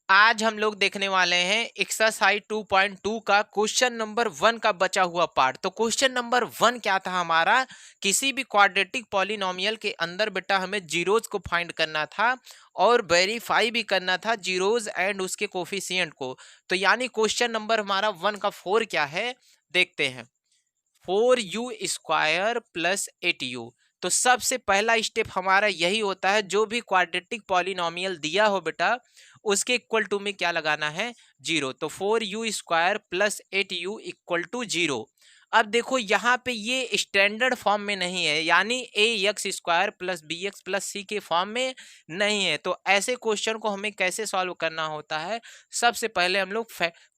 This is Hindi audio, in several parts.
आज हम लोग देखने वाले हैं एक्सरसाइज 2.2 का क्वेश्चन नंबर 1 का बचा हुआ पार्ट। तो क्वेश्चन नंबर 1 क्या था हमारा, किसी भी क्वाड्रेटिक पॉलिनोमियल के अंदर बेटा हमें जीरोज को फाइंड करना था और वेरीफाई भी करना था जीरोज एंड उसके कोफिशिएंट को। तो यानी क्वेश्चन नंबर हमारा 1 का 4 क्या है, देखते हैं। 4u² plus 8u। तो सबसे पहला स्टेप हमारा यही होता है, जो भी क्वाड्रेटिक पॉलिनोमियल दिया हो बेटा उसके इक्वल टू में क्या लगाना है, जीरो। तो 4u² plus 8u equal to zero. अब देखो यहाँ पे ये स्टैंडर्ड फॉर्म में नहीं है, यानी ax² plus bx plus c के फॉर्म में नहीं है। तो ऐसे क्वेश्चन को हमें कैसे सॉल्व करना होता है, सबसे पहले हम लोग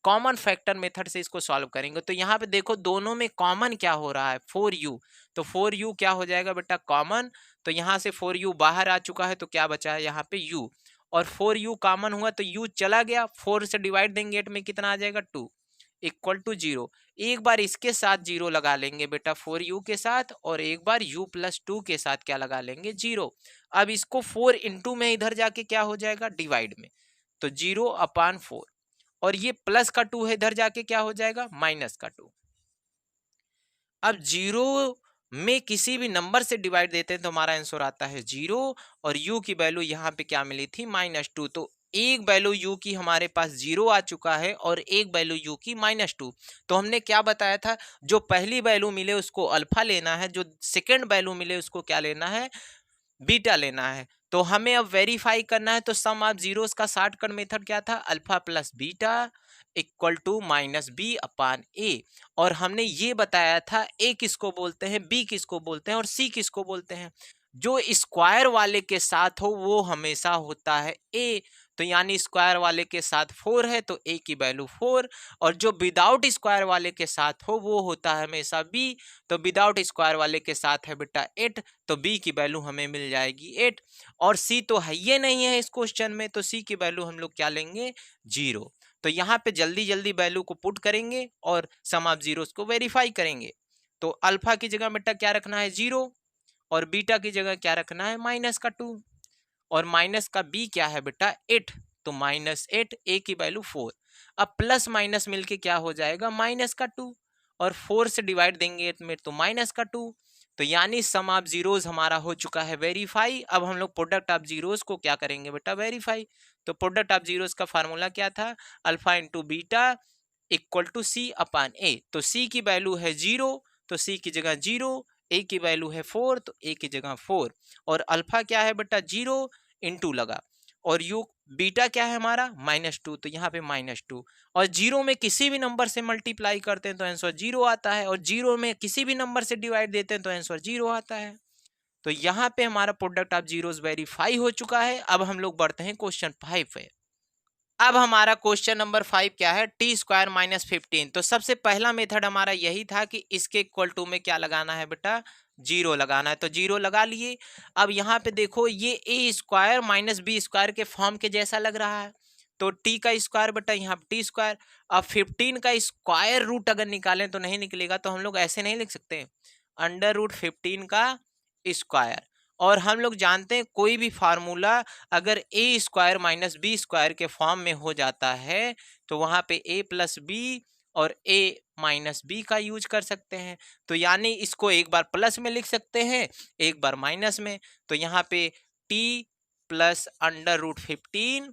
कॉमन फैक्टर मेथड से इसको सॉल्व करेंगे। तो यहाँ पे देखो दोनों में कॉमन क्या हो रहा है, 4u। तो 4u क्या हो जाएगा बेटा, कॉमन। तो यहाँ से 4u बाहर आ चुका है, तो क्या बचा है यहाँ पे u, और 4u कॉमन हुआ तो u चला गया, 4 से डिवाइड देंगे 8 में कितना आ जाएगा 2 इक्वल टू जीरो। एक बार इसके साथ जीरो लगा लेंगे बेटा 4u के साथ, और एक बार u प्लस 2 के साथ क्या लगा लेंगे, जीरो। अब इसको 4 इंटू में इधर जाके क्या हो जाएगा, डिवाइड में, तो 0/4। और ये प्लस का 2 है, इधर जाके क्या हो जाएगा, माइनस का 2। अब जीरो में किसी भी नंबर से डिवाइड देते हैं तो हमारा आंसर आता है जीरो, और u की वैल्यू यहाँ पे क्या मिली थी, -2। तो एक वैल्यू u की हमारे पास जीरो आ चुका है और एक वैल्यू u की -2। तो हमने क्या बताया था, जो पहली वैल्यू मिले उसको अल्फा लेना है, जो सेकंड वैल्यू मिले उसको क्या लेना है, बीटा लेना है। तो हमें अब वेरीफाई करना है, तो सम ऑफ जीरोस का शॉर्टकट मेथड क्या था, alpha plus beta equal to -b/a। और हमने ये बताया था a किसको बोलते हैं, b किसको बोलते हैं और c किसको बोलते हैं। जो स्क्वायर वाले के साथ हो वो हमेशा होता है a। तो यानी स्क्वायर वाले के साथ 4 है तो a की वैल्यू 4, और जो विदाउट स्क्वायर वाले के साथ हो वो होता है हमेशा b। तो विदाउट स्क्वायर वाले के साथ है बेटा 8, तो b की वैल्यू हमें मिल जाएगी 8। और c तो है ये नहीं है इस क्वेश्चन में, तो c की वैल्यू हम लोग क्या लेंगे, 0। तो यहाँ पे जल्दी जल्दी वैल्यू को पुट करेंगे और सम ऑफ जीरोस को वेरीफाई करेंगे। तो अल्फा की जगह बेटा क्या रखना है, 0, और बीटा की जगह क्या रखना है, -2, और माइनस का b क्या है बेटा 8, तो -8, a की वैल्यू 4। अब प्लस माइनस मिलके क्या हो जाएगा, -2, और 4 से डिवाइड देंगे 8 में तो -2। तो यानी सम ऑफ जीरोस हमारा हो चुका है वेरीफाई। अब हम लोग प्रोडक्ट ऑफ जीरोस को क्या करेंगे बेटा, वेरीफाई। तो प्रोडक्ट ऑफ जीरोस का फार्मूला क्या था, alpha into beta equal to c/a। तो c की वैल्यू है 0, तो c की जगह 0, a की वैल्यू है 4 तो a की जगह 4, और अल्फा क्या है बेटा 0 इंटू लगा, और यू बीटा क्या है हमारा -2, तो यहाँ पे -2। और जीरो में किसी भी नंबर से मल्टीप्लाई करते हैं तो आंसर 0 आता है, और जीरो में किसी भी नंबर से डिवाइड देते हैं तो आंसर 0 आता है। तो यहाँ पे हमारा प्रोडक्ट ऑफ जीरोस वेरीफाई हो चुका है। अब हम लोग बढ़ते हैं क्वेश्चन 5 पे। अब हमारा क्वेश्चन नंबर 5 क्या है, t² - 15। तो सबसे पहला मेथड हमारा यही था कि इसके इक्वल टू में क्या लगाना है बेटा, 0 लगाना है। तो 0 लगा लिए। अब यहाँ पे देखो ये a² - b² के फॉर्म के जैसा लग रहा है, तो t का स्क्वायर बेटा यहाँ पे t²। अब 15 का स्क्वायर रूट अगर निकालें तो नहीं निकलेगा, तो हम लोग ऐसे नहीं लिख सकते, √15 का स्क्वायर। और हम लोग जानते हैं कोई भी फार्मूला अगर a² - b² के फॉर्म में हो जाता है तो वहां पे a प्लस बी और a माइनस बी का यूज कर सकते हैं। तो यानी इसको एक बार प्लस में लिख सकते हैं, एक बार माइनस में। तो यहाँ पे t प्लस √15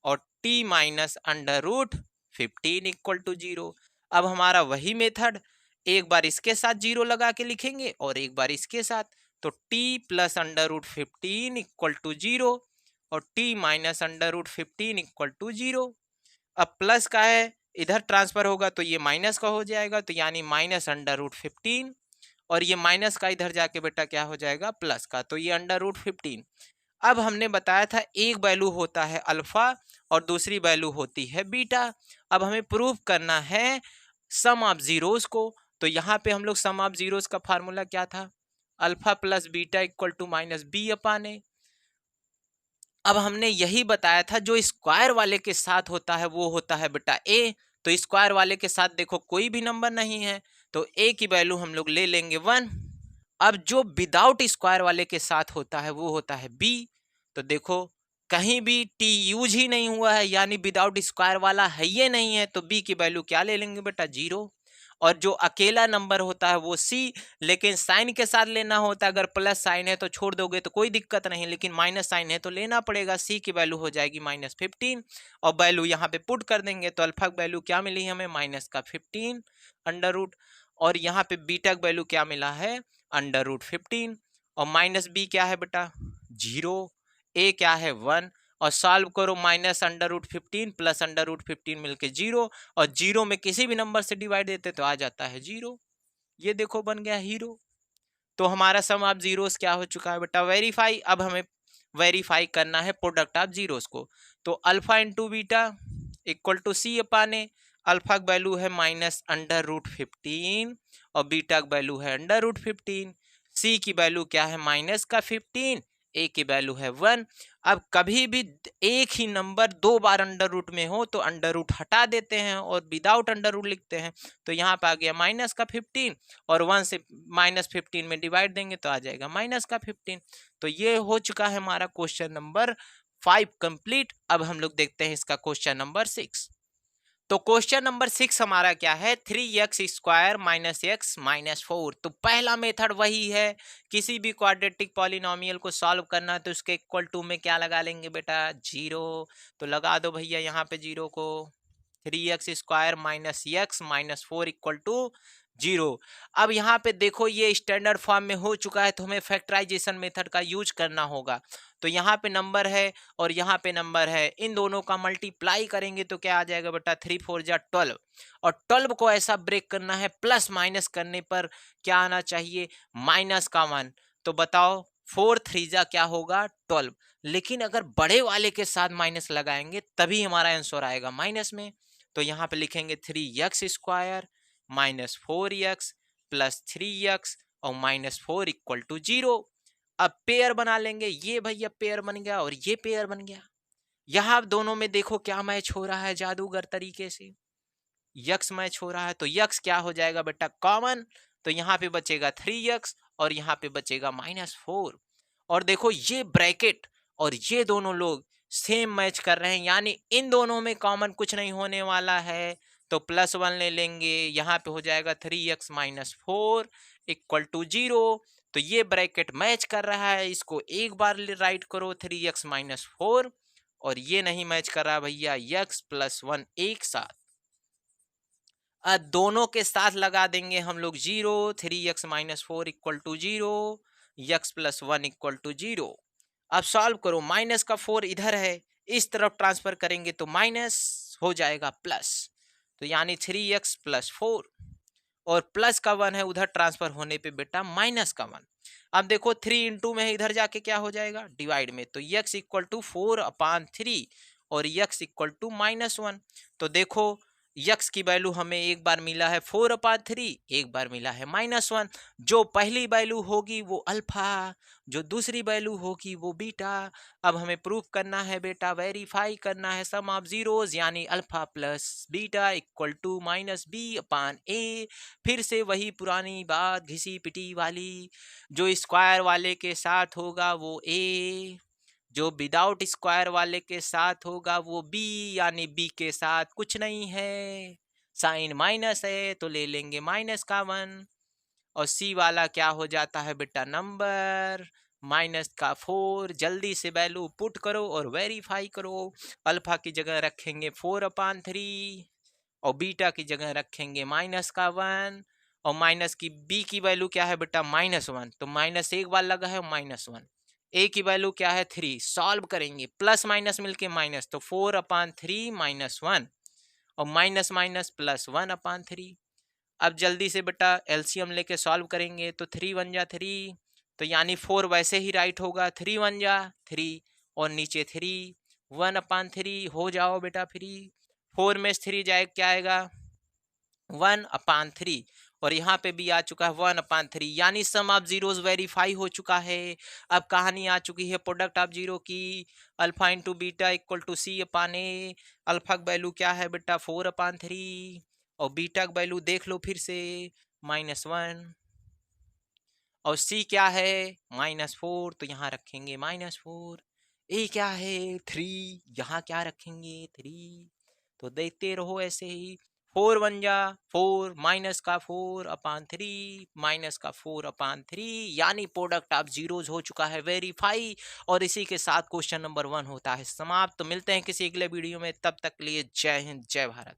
और t माइनस √15 इक्वल टू 0। अब हमारा वही मेथड, एक बार इसके साथ 0 लगा के लिखेंगे और एक बार इसके साथ। तो t प्लस √15 इक्वल टू 0 और t माइनस √15 इक्वल टू 0। अब प्लस का है, इधर ट्रांसफर होगा तो ये माइनस का हो जाएगा, तो यानी -√15, और ये माइनस का इधर जाके बेटा क्या हो जाएगा, प्लस का, तो ये √15। अब हमने बताया था एक वैल्यू होता है अल्फा और दूसरी वैल्यू होती है बीटा। अब हमें प्रूव करना है सम ऑफ जीरोस को। तो यहाँ पे हम लोग सम ऑफ जीरोस का फार्मूला क्या था, alpha plus beta equal to -b/a। अब हमने यही बताया था जो स्क्वायर वाले के साथ होता है वो होता है बेटा a। तो स्क्वायर वाले के साथ देखो कोई भी नंबर नहीं है, तो a की वैल्यू हम लोग ले लेंगे 1। अब जो विदाउट स्क्वायर वाले के साथ होता है वो होता है b। तो देखो कहीं भी टी यूज ही नहीं हुआ है, यानी विदाउट स्क्वायर वाला है ये नहीं है, तो बी की वैल्यू क्या ले लेंगे बेटा, 0। और जो अकेला नंबर होता है वो सी, लेकिन साइन के साथ लेना होता है। अगर प्लस साइन है तो छोड़ दोगे तो कोई दिक्कत नहीं, लेकिन माइनस साइन है तो लेना पड़ेगा। सी की वैल्यू हो जाएगी -15 और वैल्यू यहाँ पे पुट कर देंगे तो अल्फा की वैल्यू क्या मिली हमें, -15 अंडर रूट। और यहाँ पे बीटा की वैल्यू क्या मिला है, √15। और माइनस बी क्या है बेटा, 0, ए क्या है 1। और सॉल्व करो, -√15 प्लस √15 मिलके 0, और 0 में किसी भी नंबर से डिवाइड देते तो आ जाता है 0। ये देखो बन गया हीरो। तो हमारा सम ऑफ जीरोस क्या हो चुका है बेटा, वेरीफाई। अब हमें वेरीफाई करना है प्रोडक्ट ऑफ जीरोस को। तो alpha into beta equal to C upon A. अल्फा का वैल्यू है -√15 और बीटा का वैल्यू है √15। सी की वैल्यू क्या है, -15, ए की वैल्यू है 1। अब कभी भी एक ही नंबर दो बार अंडर रूट में हो तो अंडर रूट हटा देते हैं और विदाउट अंडर रूट लिखते हैं। तो यहाँ पे आ गया -15 और 1 से -15 में डिवाइड देंगे तो आ जाएगा -15। तो ये हो चुका है हमारा क्वेश्चन नंबर 5 कंप्लीट। अब हम लोग देखते हैं इसका क्वेश्चन नंबर 6। तो क्वेश्चन नंबर 6 हमारा क्या है, 3x² - x - 4। तो पहला मेथड वही है, किसी भी क्वाड्रेटिक पॉलिनोमियल को सॉल्व करना है तो उसके इक्वल टू में क्या लगा लेंगे बेटा, 0। तो लगा दो भैया यहाँ पे 0 को। 3x² - x - 4 equal to 0। अब यहाँ पे देखो ये स्टैंडर्ड फॉर्म में हो चुका है तो हमें फैक्टराइजेशन मेथड का यूज करना होगा। तो यहाँ पे नंबर है और यहाँ पे नंबर है, इन दोनों का मल्टीप्लाई करेंगे तो क्या आ जाएगा बेटा, 3 4 जा 12। और 12 को ऐसा ब्रेक करना है, प्लस माइनस करने पर क्या आना चाहिए, -1। तो बताओ 4 3 जा क्या होगा, 12। लेकिन अगर बड़े वाले के साथ माइनस लगाएंगे तभी हमारा आंसर आएगा माइनस में। तो यहाँ पे लिखेंगे 3x² - 4x + 3x और -4 इक्वल टू 0। अब पेयर बना लेंगे, ये भैया पेयर बन गया और ये पेयर बन गया। यहाँ दोनों में देखो क्या मैच हो रहा है जादूगर तरीके से, यक्स मैच हो रहा है। तो यक्स क्या हो जाएगा बेटा, कॉमन। तो यहाँ पे बचेगा 3x और यहाँ पे बचेगा -4। और देखो ये ब्रैकेट और ये दोनों लोग सेम मैच कर रहे हैं, यानी इन दोनों में कॉमन कुछ नहीं होने वाला है। तो +1 ले लेंगे, यहाँ पे हो जाएगा 3x - 4 इक्वल टू 0। तो ये ब्रैकेट मैच कर रहा है, इसको एक बार राइट करो 3x - 4। और ये नहीं मैच कर रहा भैया, x + 1 एक साथ। दोनों के साथ लगा देंगे हम लोग 0। 3x - 4 equal to 0, x + 1 equal to 0। अब सॉल्व करो, माइनस का 4 इधर है, इस तरफ ट्रांसफर करेंगे तो माइनस हो जाएगा प्लस। तो यानी 3x + 4 और प्लस का 1 है उधर ट्रांसफर होने पे बेटा माइनस का 1। अब देखो 3 इंटू में है, इधर जाके क्या हो जाएगा, डिवाइड में। तो x इक्वल टू 4/3 और x इक्वल टू -1। तो देखो यक्स की वैल्यू हमें एक बार मिला है 4/3, एक बार मिला है -1। जो पहली वैल्यू होगी वो अल्फा, जो दूसरी वैल्यू होगी वो बीटा। अब हमें प्रूफ करना है बेटा, वेरीफाई करना है सम ऑफ जीरोस, यानी alpha plus beta equal to -b/a। फिर से वही पुरानी बात घिसी पिटी वाली, जो स्क्वायर वाले के साथ होगा वो a, जो विदाउट स्क्वायर वाले के साथ होगा वो b, यानी b के साथ कुछ नहीं है, साइन माइनस है तो ले लेंगे -1। और c वाला क्या हो जाता है बेटा, नंबर -4। जल्दी से वैल्यू पुट करो और वेरीफाई करो। अल्फा की जगह रखेंगे 4/3 और बीटा की जगह रखेंगे -1। और माइनस की b की वैल्यू क्या है बेटा, -1। तो माइनस एक बार लगा है -1। a की वैल्यू क्या है 3, सॉल्व करेंगे, प्लस माइनस मिलके माइनस, तो 4/3 -1 और माइनस माइनस +1/3। अब जल्दी से बेटा एलसीएम लेके सॉल्व करेंगे तो 3 1 जा 3, तो यानी 4 वैसे ही राइट होगा, 3 1 जा 3 और नीचे 3, 1/3 हो जाओ बेटा फ्री। 4 में 3 जाए क्या आएगा, 1/3 और यहाँ पे भी आ चुका है 1/3, यानी सम ऑफ जीरोस वेरीफाई हो चुका है। अब कहानी आ चुकी है प्रोडक्ट ऑफ जीरो की, alpha into beta equal to c/a। Alpha का वैल्यू क्या है बेटा 4/3 और बीटा का वैल्यू देख लो फिर से -1 और c क्या है -4, तो यहाँ रखेंगे -4। ए क्या है 3, यहाँ क्या रखेंगे 3, तो देखते रहो ऐसे ही। 4 1 जा 4, माइनस का 4/3, माइनस का 4/3, यानी प्रोडक्ट ऑफ जीरोज हो चुका है वेरीफाई। और इसी के साथ क्वेश्चन नंबर 1 होता है समाप्त। तो मिलते हैं किसी अगले वीडियो में, तब तक के लिए जय हिंद जय भारत।